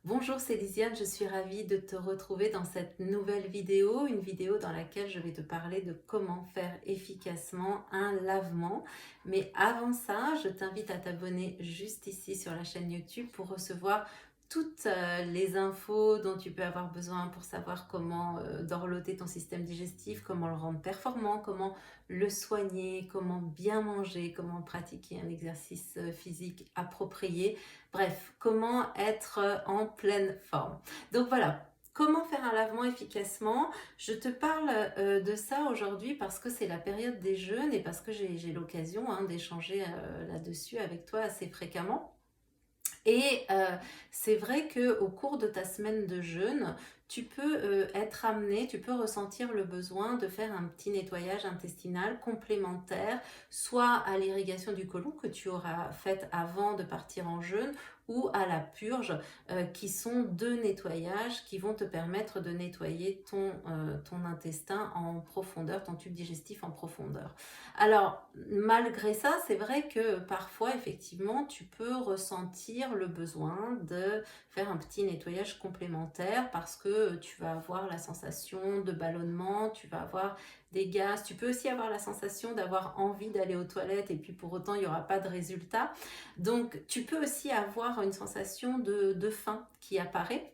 Bonjour, c'est Lisiane, je suis ravie de te retrouver dans cette nouvelle vidéo, une vidéo dans laquelle je vais te parler de comment faire efficacement un lavement. Mais avant ça, je t'invite à t'abonner juste ici sur la chaîne YouTube pour recevoir toutes les infos dont tu peux avoir besoin pour savoir comment dorloter ton système digestif, comment le rendre performant, comment le soigner, comment bien manger, comment pratiquer un exercice physique approprié. Bref, comment être en pleine forme. Donc voilà, comment faire un lavement efficacement? Je te parle de ça aujourd'hui parce que c'est la période des jeûnes et parce que j'ai l'occasion d'échanger là-dessus avec toi assez fréquemment. Et c'est vrai qu'au cours de ta semaine de jeûne, tu peux être amené, tu peux ressentir le besoin de faire un petit nettoyage intestinal complémentaire, soit à l'irrigation du côlon que tu auras faite avant de partir en jeûne, ou à la purge, qui sont deux nettoyages qui vont te permettre de nettoyer ton intestin en profondeur, ton tube digestif en profondeur. Alors, malgré ça, c'est vrai que parfois, effectivement, tu peux ressentir le besoin de faire un petit nettoyage complémentaire parce que tu vas avoir la sensation de ballonnement, tu vas avoir des gaz, tu peux aussi avoir la sensation d'avoir envie d'aller aux toilettes et puis pour autant, il n'y aura pas de résultat. Donc, tu peux aussi avoir une sensation de faim qui apparaît.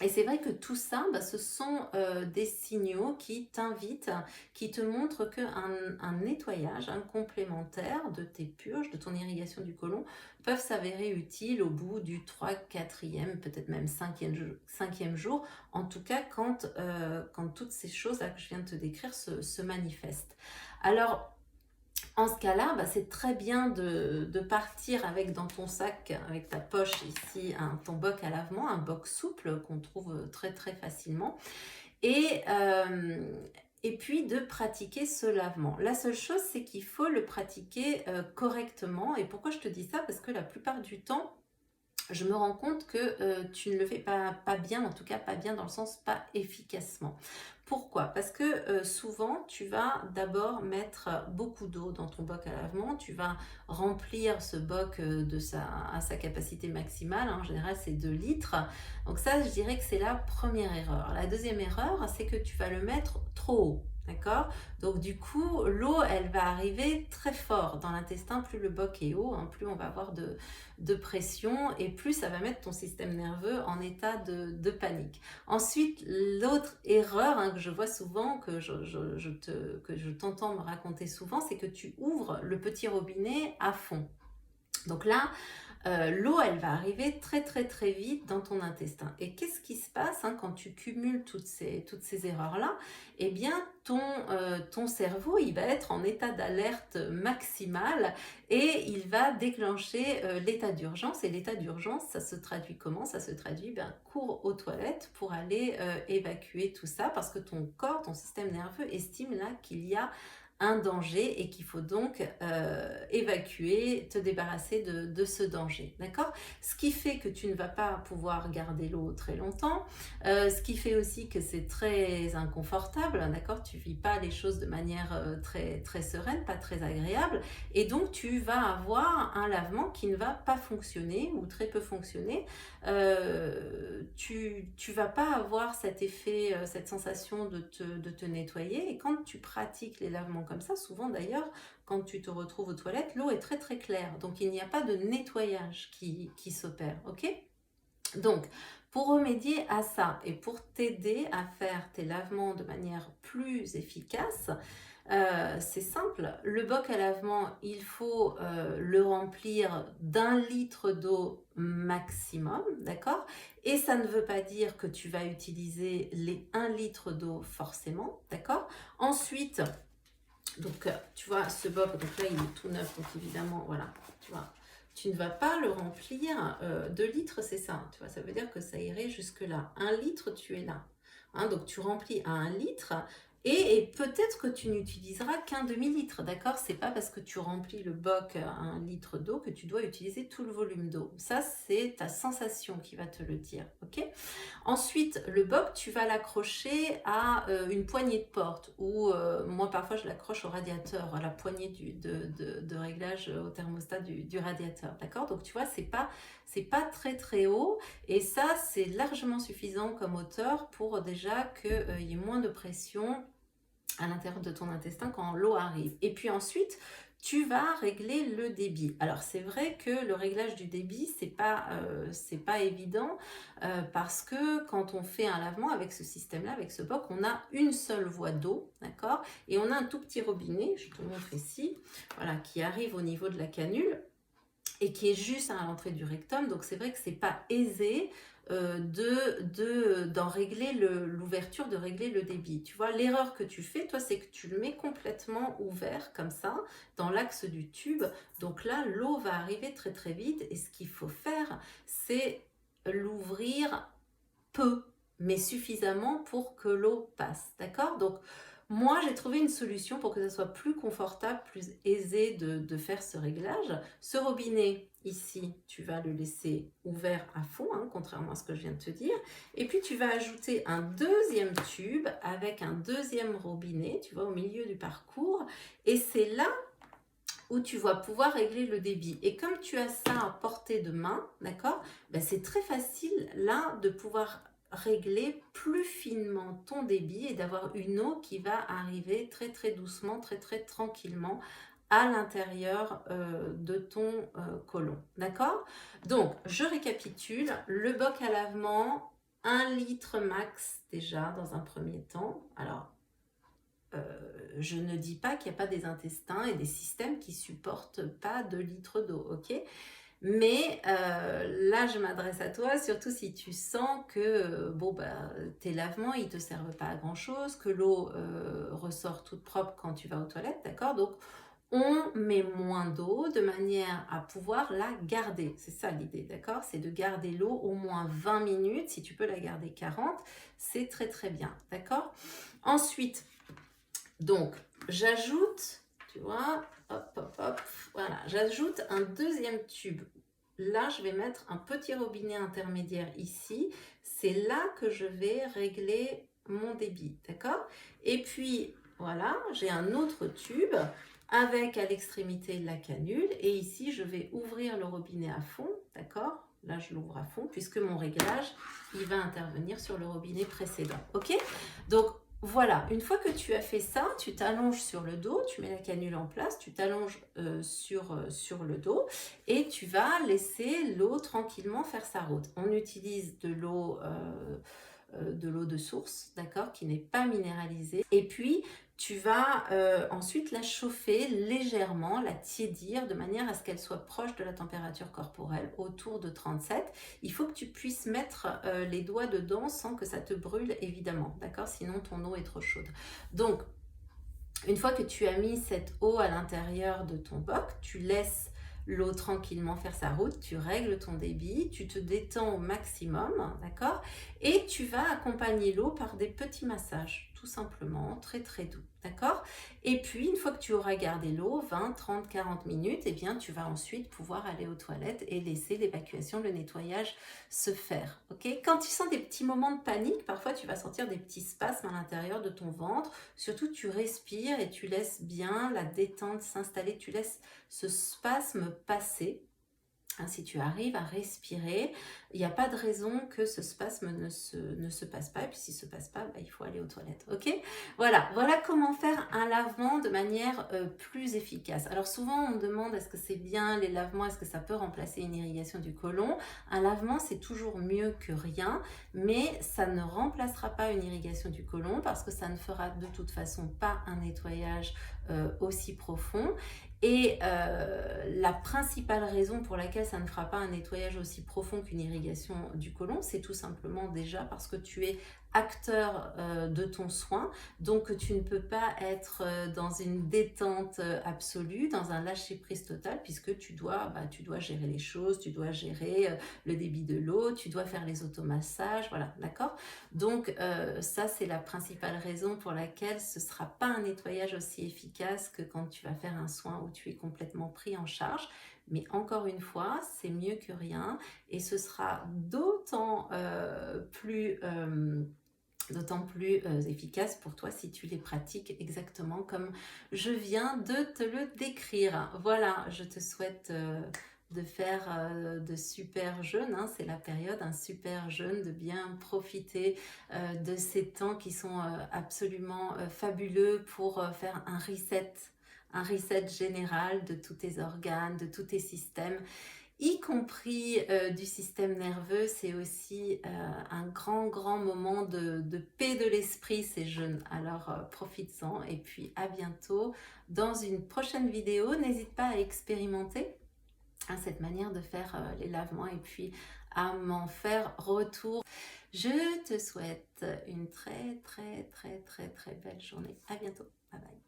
Et c'est vrai que tout ça, ce sont des signaux qui t'invitent, qui te montrent qu'un nettoyage, un complémentaire de tes purges, de ton irrigation du côlon, peuvent s'avérer utiles au bout du 3, 4e, peut-être même 5e jour, en tout cas quand toutes ces choses-là que je viens de te décrire se manifestent. Alors, en ce cas-là, c'est très bien de partir avec dans ton sac, avec ta poche ici, ton boc à lavement, un boc souple qu'on trouve très très facilement. Et, euh, et puis de pratiquer ce lavement. La seule chose, c'est qu'il faut le pratiquer correctement. Et pourquoi je te dis ça? Parce que la plupart du temps, je me rends compte que tu ne le fais pas bien, en tout cas pas bien dans le sens pas efficacement. Pourquoi? Parce que souvent, tu vas d'abord mettre beaucoup d'eau dans ton boc à lavement, tu vas remplir ce boc à sa capacité maximale, en général c'est 2 litres. Donc ça, je dirais que c'est la première erreur. La deuxième erreur, c'est que tu vas le mettre trop haut. D'accord? Donc du coup, l'eau, elle va arriver très fort dans l'intestin. Plus le boc est haut, plus on va avoir de pression et plus ça va mettre ton système nerveux en état de panique. Ensuite, l'autre erreur que je vois souvent, que je t'entends me raconter souvent, c'est que tu ouvres le petit robinet à fond. Donc là, l'eau, elle va arriver très très très vite dans ton intestin. Et qu'est-ce qui se passe quand tu cumules toutes ces erreurs-là? Eh bien, ton cerveau, il va être en état d'alerte maximale et il va déclencher l'état d'urgence. Et l'état d'urgence, ça se traduit comment? Ça se traduit, cours aux toilettes pour aller évacuer tout ça parce que ton corps, ton système nerveux estime là qu'il y a un danger et qu'il faut donc évacuer, te débarrasser de ce danger, d'accord? Ce qui fait que tu ne vas pas pouvoir garder l'eau très longtemps, ce qui fait aussi que c'est très inconfortable, d'accord? Tu vis pas les choses de manière très, très sereine, pas très agréable, et donc tu vas avoir un lavement qui ne va pas fonctionner ou très peu fonctionner. Tu vas pas avoir cet effet, cette sensation de te nettoyer, et quand tu pratiques les lavements comme ça, souvent d'ailleurs, quand tu te retrouves aux toilettes, l'eau est très très claire, donc il n'y a pas de nettoyage qui s'opère, ok? Donc, pour remédier à ça et pour t'aider à faire tes lavements de manière plus efficace, c'est simple. Le boc à lavement, il faut le remplir d'1 litre d'eau maximum, d'accord? Et ça ne veut pas dire que tu vas utiliser les 1 litre d'eau forcément, d'accord? Ensuite, donc, tu vois, ce boc, donc là, il est tout neuf, donc évidemment, voilà, tu vois, tu ne vas pas le remplir 2 litres, c'est ça, tu vois, ça veut dire que ça irait jusque-là. 1 litre, tu es là. Donc, tu remplis à 1 litre et peut-être que tu n'utiliseras qu'un demi-litre, d'accord? C'est pas parce que tu remplis le boc à 1 litre d'eau que tu dois utiliser tout le volume d'eau. Ça, c'est ta sensation qui va te le dire, ok? Ensuite, le boc, tu vas l'accrocher à une poignée de porte ou moi parfois je l'accroche au radiateur, à la poignée de réglage au thermostat du radiateur, d'accord? Donc tu vois, c'est pas très très haut et ça c'est largement suffisant comme hauteur pour déjà qu'il y ait moins de pression à l'intérieur de ton intestin quand l'eau arrive. Et puis ensuite, tu vas régler le débit. Alors c'est vrai que le réglage du débit, c'est pas évident parce que quand on fait un lavement avec ce système-là, avec ce boc, on a une seule voie d'eau, d'accord? Et on a un tout petit robinet, je te montre ici, voilà, qui arrive au niveau de la canule et qui est juste à l'entrée du rectum. Donc c'est vrai que c'est pas aisé d'en régler l'ouverture, de régler le débit. Tu vois, l'erreur que tu fais, toi, c'est que tu le mets complètement ouvert, comme ça, dans l'axe du tube. Donc là, l'eau va arriver très très vite. Et ce qu'il faut faire, c'est l'ouvrir peu, mais suffisamment pour que l'eau passe. D'accord? Donc, moi, j'ai trouvé une solution pour que ça soit plus confortable, plus aisé de faire ce réglage. Ce robinet, ici, tu vas le laisser ouvert à fond, hein, contrairement à ce que je viens de te dire. Et puis, tu vas ajouter un deuxième tube avec un deuxième robinet, tu vois, au milieu du parcours. Et c'est là où tu vas pouvoir régler le débit. Et comme tu as ça à portée de main, d'accord, ben c'est très facile là de pouvoir régler plus finement ton débit et d'avoir une eau qui va arriver très très doucement, très très tranquillement à l'intérieur de ton côlon. D'accord? Donc, je récapitule. Le boc à lavement, 1 litre max déjà dans un premier temps. Alors, je ne dis pas qu'il n'y a pas des intestins et des systèmes qui supportent pas 2 litres d'eau, ok? Mais là, je m'adresse à toi, surtout si tu sens que bon, bah, tes lavements, ils ne te servent pas à grand-chose, que l'eau ressort toute propre quand tu vas aux toilettes, d'accord? Donc, on met moins d'eau de manière à pouvoir la garder. C'est ça l'idée, d'accord? C'est de garder l'eau au moins 20 minutes. Si tu peux la garder 40, c'est très très bien, d'accord? Ensuite, donc, j'ajoute, tu vois, hop, hop, hop, voilà, j'ajoute un deuxième tube. Là, je vais mettre un petit robinet intermédiaire ici. C'est là que je vais régler mon débit, d'accord? Et puis, voilà, j'ai un autre tube avec à l'extrémité la canule. Et ici, je vais ouvrir le robinet à fond, d'accord? Là, je l'ouvre à fond puisque mon réglage, il va intervenir sur le robinet précédent, ok? Donc, voilà, une fois que tu as fait ça, tu t'allonges sur le dos, tu mets la canule en place, tu t'allonges sur le dos et tu vas laisser l'eau tranquillement faire sa route. On utilise de l'eau de source, d'accord, qui n'est pas minéralisée. Et puis, tu vas ensuite la chauffer légèrement, la tiédir de manière à ce qu'elle soit proche de la température corporelle, autour de 37. Il faut que tu puisses mettre les doigts dedans sans que ça te brûle, évidemment, d'accord? Sinon, ton eau est trop chaude. Donc, une fois que tu as mis cette eau à l'intérieur de ton boc, tu laisses l'eau tranquillement faire sa route, tu règles ton débit, tu te détends au maximum, d'accord? Et tu vas accompagner l'eau par des petits massages, tout simplement, très très doux, d'accord? Et puis, une fois que tu auras gardé l'eau, 20, 30, 40 minutes, eh bien, tu vas ensuite pouvoir aller aux toilettes et laisser l'évacuation, le nettoyage se faire, ok? Quand tu sens des petits moments de panique, parfois tu vas sentir des petits spasmes à l'intérieur de ton ventre, surtout tu respires et tu laisses bien la détente s'installer, tu laisses ce spasme passer. Hein, si tu arrives à respirer, il n'y a pas de raison que ce spasme ne se passe pas. Et puis s'il ne se passe pas, bah, il faut aller aux toilettes. Ok? Voilà, voilà comment faire un lavement de manière plus efficace. Alors souvent on me demande est-ce que c'est bien les lavements, est-ce que ça peut remplacer une irrigation du côlon? Un lavement c'est toujours mieux que rien, mais ça ne remplacera pas une irrigation du côlon parce que ça ne fera de toute façon pas un nettoyage aussi profond. Et la principale raison pour laquelle ça ne fera pas un nettoyage aussi profond qu'une irrigation du côlon, c'est tout simplement déjà parce que tu es acteur de ton soin, donc tu ne peux pas être dans une détente absolue, dans un lâcher-prise total, puisque tu dois gérer les choses, tu dois gérer le débit de l'eau, tu dois faire les automassages, voilà, d'accord? Donc ça, c'est la principale raison pour laquelle ce ne sera pas un nettoyage aussi efficace que quand tu vas faire un soin où tu es complètement pris en charge. Mais encore une fois, c'est mieux que rien et ce sera d'autant plus efficace pour toi si tu les pratiques exactement comme je viens de te le décrire. Voilà, je te souhaite de faire de super jeûnes, hein, c'est la période, un super jeûne, de bien profiter de ces temps qui sont absolument fabuleux pour faire un reset général de tous tes organes, de tous tes systèmes, y compris du système nerveux. C'est aussi un grand moment de paix de l'esprit, ces jeûnes. Alors profites-en et puis à bientôt dans une prochaine vidéo. N'hésite pas à expérimenter cette manière de faire les lavements et puis à m'en faire retour. Je te souhaite une très belle journée. À bientôt. Bye bye.